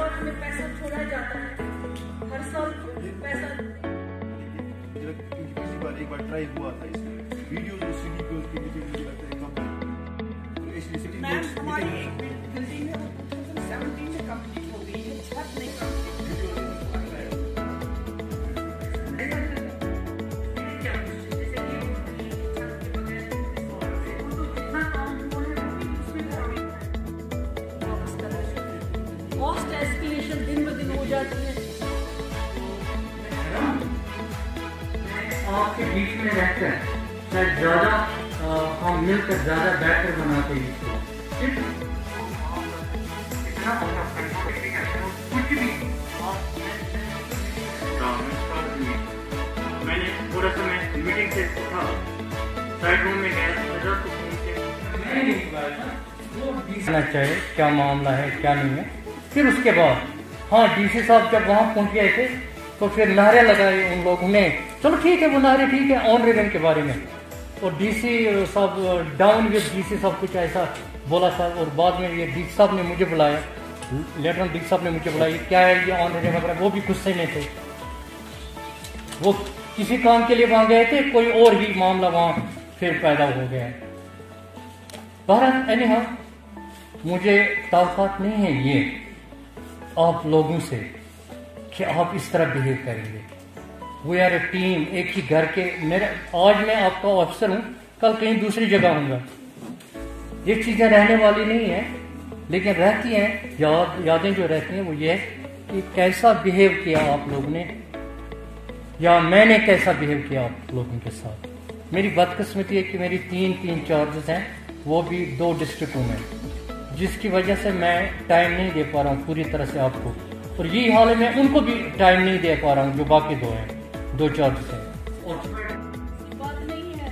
साल हमें पैसा छोड़ा जाता है, हर साल पैसा। एक बार ट्राई हुआ था इसमें वीडियो जो सीडी पे उसके नीचे मुझे लगता है कम है, तो इसलिए सिटी मैम हमारी एक बिल्डिंग है वो 2017 में कंप्लीट हो गई है, छत नहीं कंप्लीट। कॉस्ट एस्केलेशन दिन ब दिन हो जाती है। आपके बीच में रहकर शायद ज़्यादा हम मिलकर ज़्यादा बेहतर बनाते हैं इसको। कुछ भी मैंने पूरा समय मीटिंग से था, साइड रूम में गया तो चाहिए क्या मामला है क्या नहीं है। फिर उसके बाद हाँ डीसी साहब जब वहाँ पहुँच गए थे तो फिर नारे लगाए उन लोगों ने, चलो ठीक है वो नारे ठीक है ऑन रेगन के बारे में, और डीसी साहब डाउन विद डीसी साहब कुछ ऐसा बोला था, और बाद में ये डीसी साहब ने मुझे बुलाया, लेफ्टिनेंट डीसी साहब ने मुझे बुलाया क्या है ये ऑन रेगन वगैरह, वो भी गुस्से में थे, वो किसी काम के लिए वहाँ गए थे, कोई और ही मामला वहाँ फिर पैदा हो गया। बहरहाल एनीहाउ मुझे ताक़त नहीं है ये आप लोगों से कि आप इस तरह बिहेव करेंगे। वी आर ए टीम, एक ही घर के, मेरे आज मैं आपका ऑफिसर हूँ, कल कहीं दूसरी जगह हूँगा। ये चीज़ें रहने वाली नहीं है, लेकिन रहती हैं यादें जो रहती हैं वो ये है कि कैसा बिहेव किया आप लोगों ने या मैंने कैसा बिहेव किया आप लोगों के साथ। मेरी बदकिस्मती है कि मेरी तीन चार्जेस हैं, वो भी 2 डिस्ट्रिक्टों में, जिसकी वजह से मैं टाइम नहीं दे पा रहा हूँ पूरी तरह से आपको, और यही हाल है मैं उनको भी टाइम नहीं दे पा रहा हूँ जो बाकी 2 हैं, 2 चार्जेस हैं। बात नहीं है।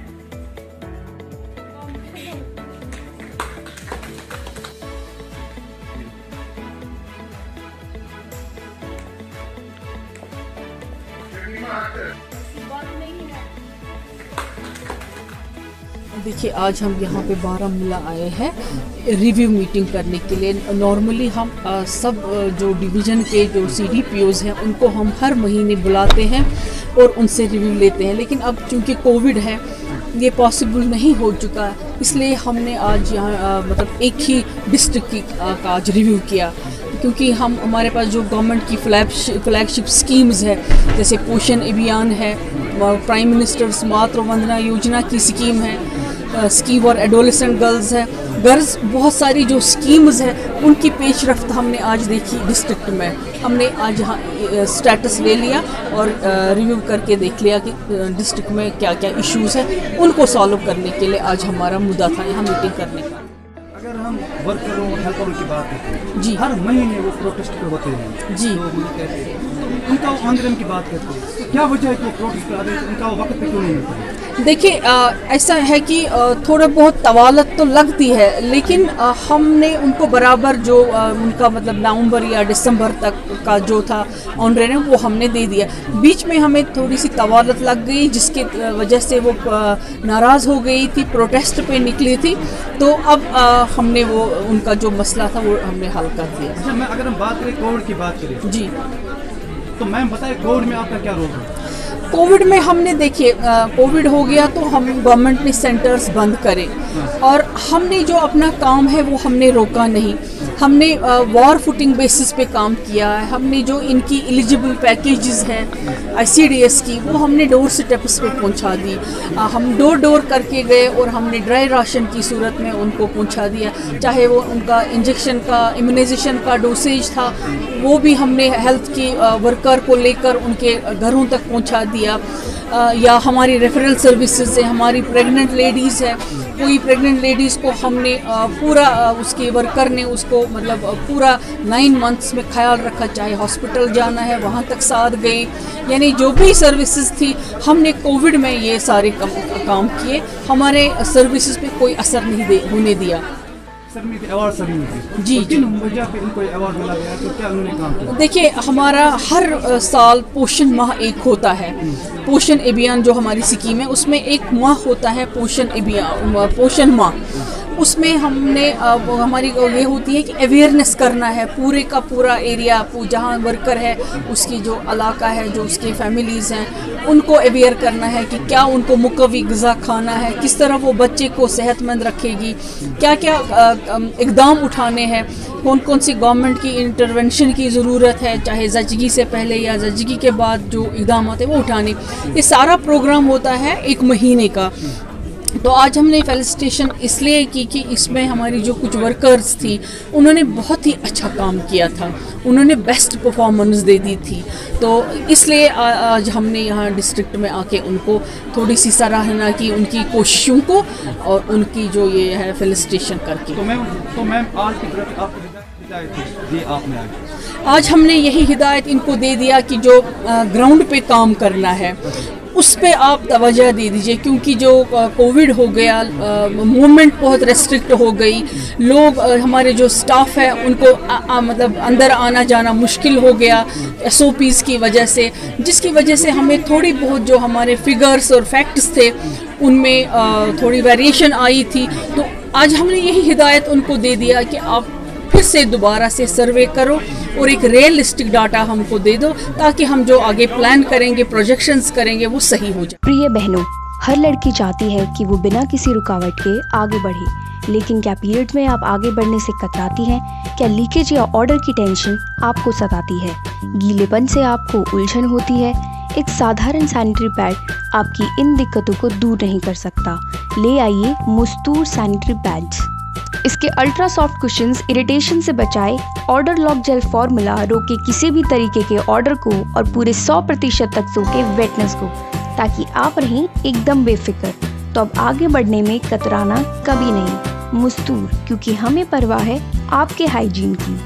बात नहीं है। देखिए आज हम यहाँ पे बारामूला आए हैं रिव्यू मीटिंग करने के लिए। नॉर्मली हम सब जो डिवीज़न के जो CDPOs हैं उनको हम हर महीने बुलाते हैं और उनसे रिव्यू लेते हैं, लेकिन अब चूँकि कोविड है ये पॉसिबल नहीं हो चुका, इसलिए हमने आज यहाँ मतलब एक ही डिस्ट्रिक्ट की का आज रिव्यू किया, क्योंकि हम हमारे पास जो गवर्नमेंट की फ्लैगशिप स्कीम्स है जैसे पोषण अभियान है, प्राइम मिनिस्टर्स मातृ वंदना योजना की स्कीम है, स्कीम और एडोलेसेंट गर्ल्स है, गर्ल्स बहुत सारी जो स्कीम्स हैं उनकी पेशरफ्त हमने आज देखी डिस्ट्रिक्ट में। हमने आज यहाँ स्टेटस ले लिया और रिव्यू करके देख लिया कि डिस्ट्रिक्ट में क्या क्या इश्यूज़ हैं, उनको सॉल्व करने के लिए आज हमारा मुद्दा था यहाँ मीटिंग करने का। अगर हम वर्करों और हेल्परों की बात करते हैं जी, हर महीने वो प्रोटेस्ट पे होते हैं जी, तो उनका आंदोलन की बात करते हैं, क्या वजह है कि वो प्रोटेस्ट पे आते हैं, उनका वक्त पे क्यों नहीं मिलता है? देखिए ऐसा है कि थोड़ा बहुत तवालत तो लगती है, लेकिन हमने उनको बराबर जो उनका मतलब नवंबर या दिसंबर तक का जो था ऑन रेन वो हमने दे दिया। बीच में हमें थोड़ी सी तवालत लग गई जिसके वजह से वो नाराज़ हो गई थी, प्रोटेस्ट पे निकली थी, तो अब हमने वो उनका जो मसला था वो हमने हल कर दिया। अच्छा, मैं अगर हम बात करें कोविड की बात करें जी, तो मैम बताएं कोविड में आपका क्या रोल है? कोविड में हमने देखिए कोविड हो गया तो हम गवर्नमेंट ने सेंटर्स बंद करे और हमने जो अपना काम है वो हमने रोका नहीं। हमने वॉर फुटिंग बेसिस पे काम किया है। हमने जो इनकी एलिजिबल पैकेजेस हैं ICDS की वो हमने डोर स्टेप्स पे पहुंचा दी। हम डोर करके गए और हमने ड्राई राशन की सूरत में उनको पहुंचा दिया, चाहे वो उनका इंजेक्शन का इम्यूनाइजेशन का डोसेज था वो भी हमने हेल्थ की वर्कर को लेकर उनके घरों तक पहुंचा दिया। या हमारी रेफरल सर्विसेज है, हमारी प्रेग्नेंट लेडीज़ है, कोई प्रेग्नेंट लेडीज़ को हमने पूरा उसके वर्कर ने उसको मतलब पूरा 9 मंथ्स में ख्याल रखा, चाहे हॉस्पिटल जाना है वहाँ तक साथ गए, यानी जो भी सर्विसेज थी हमने कोविड में ये सारे काम किए। हमारे सर्विसेज पे कोई असर नहीं होने दिया। जी जी, अवार्ड मिला गया तो क्या उन्होंने काम किया? देखिए हमारा हर साल पोषण माह एक होता है, पोषण अभियान जो हमारी स्कीम है उसमें एक माह होता है पोषण अभियान, पोषण माह। उसमें हमने वो हमारी ये होती है कि अवेयरनेस करना है पूरे का पूरा एरिया, जहाँ वर्कर है उसकी जो इलाका है, जो उसके फैमिलीज़ हैं, उनको अवेयर करना है कि क्या उनको मुकव्वी ग़िज़ा खाना है, किस तरह वो बच्चे को सेहतमंद रखेगी, क्या क्या इक़दाम उठाने हैं, कौन कौन सी गवर्नमेंट की इंटरवेंशन की ज़रूरत है, चाहे ज़चगी से पहले या ज़चगी के बाद जो इक़दाम आते हैं वो उठाने। ये सारा प्रोग्राम होता है 1 महीने का। तो आज हमने फेलिसिटेशन इसलिए की कि इसमें हमारी जो कुछ वर्कर्स थी उन्होंने बहुत ही अच्छा काम किया था, उन्होंने बेस्ट परफॉर्मेंस दे दी थी। तो इसलिए आज हमने यहाँ डिस्ट्रिक्ट में आके उनको थोड़ी सी सराहना की, उनकी कोशिशों को और उनकी जो ये है फेलिसिटेशन करके। तो मैम आज की तरफ आपको हिदायत दी आपने आज हमने यही हिदायत इनको दे दिया कि जो ग्राउंड पे काम करना है उस पे आप तवज्जो दे दीजिए, क्योंकि जो कोविड हो गया, मूवमेंट बहुत रेस्ट्रिक्ट हो गई, लोग हमारे जो स्टाफ है उनको मतलब अंदर आना जाना मुश्किल हो गया SOPs की वजह से, जिसकी वजह से हमें थोड़ी बहुत जो हमारे फिगर्स और फैक्ट्स थे उनमें थोड़ी वेरिएशन आई थी। तो आज हमने यही हिदायत उनको दे दिया कि आप फिर से दोबारा से सर्वे करो और एक रियलिस्टिक डाटा हमको दे दो, ताकि हम जो आगे प्लान करेंगे, प्रोजेक्शंस करेंगे, वो सही हो जाए। प्रिय बहनों, हर लड़की चाहती है कि वो बिना किसी रुकावट के आगे बढ़े, लेकिन क्या पीरियड में आप आगे बढ़ने से कतराती हैं? क्या लीकेज या ऑर्डर की टेंशन आपको सताती है? गीलेपन से आपको उलझन होती है? एक साधारण सैनिटरी पैड आपकी इन दिक्कतों को दूर नहीं कर सकता। ले आइए मुस्तूर सैनिटरी पैड्स। इसके अल्ट्रा सॉफ्ट कुशन्स इरिटेशन से बचाए, ऑर्डर लॉक जेल फॉर्मूला रोके किसी भी तरीके के ऑर्डर को और पूरे 100% तक सोके वेटनेस को, ताकि आप रहें एकदम बेफिक्र। तो अब आगे बढ़ने में कतराना कभी नहीं। मुस्तूर, क्योंकि हमें परवाह है आपके हाइजीन की।